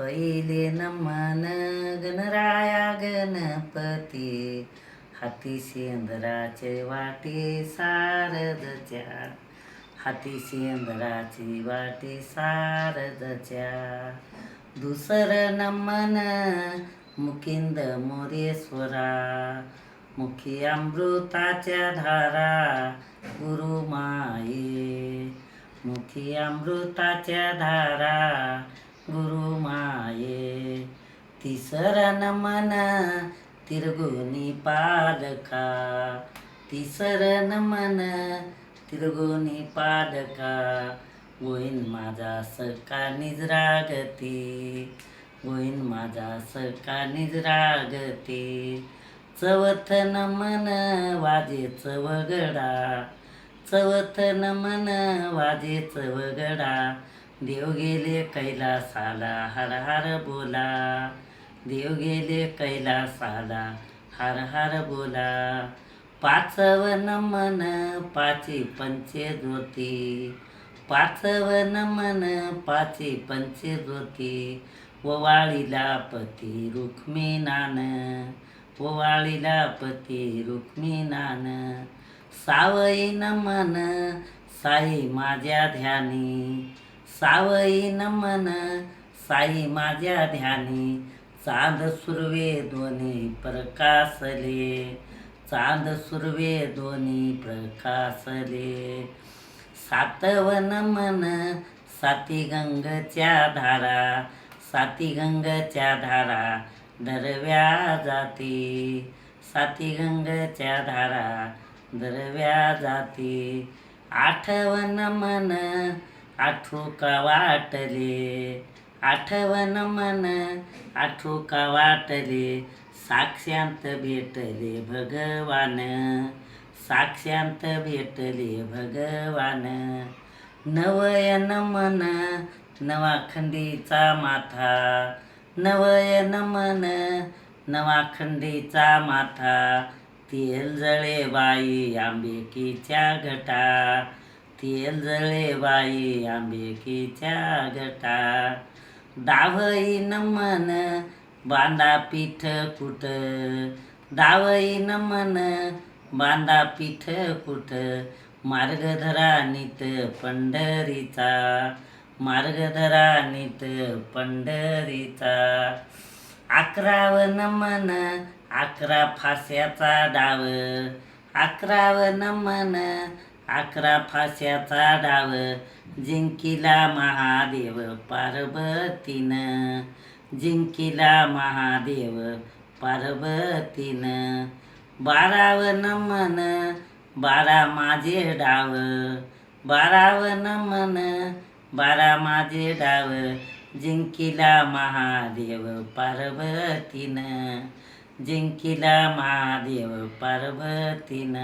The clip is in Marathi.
पहिले नमन गणराया गणपती, हाती शेंदराचे वाटे सारदच्या, हाती शेंदराची वाटे सारदच्या. दुसर नमन मुकिंद मोरेश्वरा, मुखी अमृताच्या धारा गुरुमाये, मुखी अमृताच्या धारा गुरुमाये. तिसर नमन तिरगुनी पालका, तिसर नमन तिरगुनी पालका, गोविंद माझा सखा निजरागती, गोविंद माझा सखा निजरागती. चवथ नमन वाजे चवगडा, चवथ नमन वाजे चवगडा, देव गेले कैलासाला हर हर बोला, देव गेले कैलासाला हर हर बोला. पाचव नमन पाची पंचे ज्योती, पाचव नमन पाची पंचे ज्योती, ओवाळीला पती रुक्मिणान, ओवाळीला पती रुक्मिणान. सावई नमन साई माझ्या ध्यानी, सावई नमन साई माझ्या ध्यानी, चांद सुर्वे दोन्ही प्रकाशले, चांद सुर्वे दोन्ही प्रकाशले. सातव नमन साती गंगच्या धारा, साती गंगच्या धारा दरव्या जाती, साती गंगच्या धारा दरव्या जाती. आठव नमन आठुका वाटले, आठव नमन आठुका वाटले, साक्षांत भेटले भगवान, साक्षांत भेटले भगवान. नवय नमन नवाखंडीचा माथा, नवय नमन नवाखंडीचा माथा, तेल जळे बाई आंबेकीच्या घटा, तेल जळे बाई आंबेकीच्या घटा. दावई नमन बांधा पीठ कुट, दावई नमन बांधा पीठ कुट, मार्गधरा नित पंढरीचा, मार्गधरा नित पंढरीचा. अकराव नमन अकरा फास्याचा डाव, अकराव नमन अकरा फास्याचा डाव, जिंकिला महादेव पार्वतीन, जिंकिला महादेव पार्वतीन. बाराव नमन बारा माझे डाव, बाराव नमन बारा माझे डाव, जिंकिला महादेव पार्वतीन, जिंकिला महादेव पार्वतीन.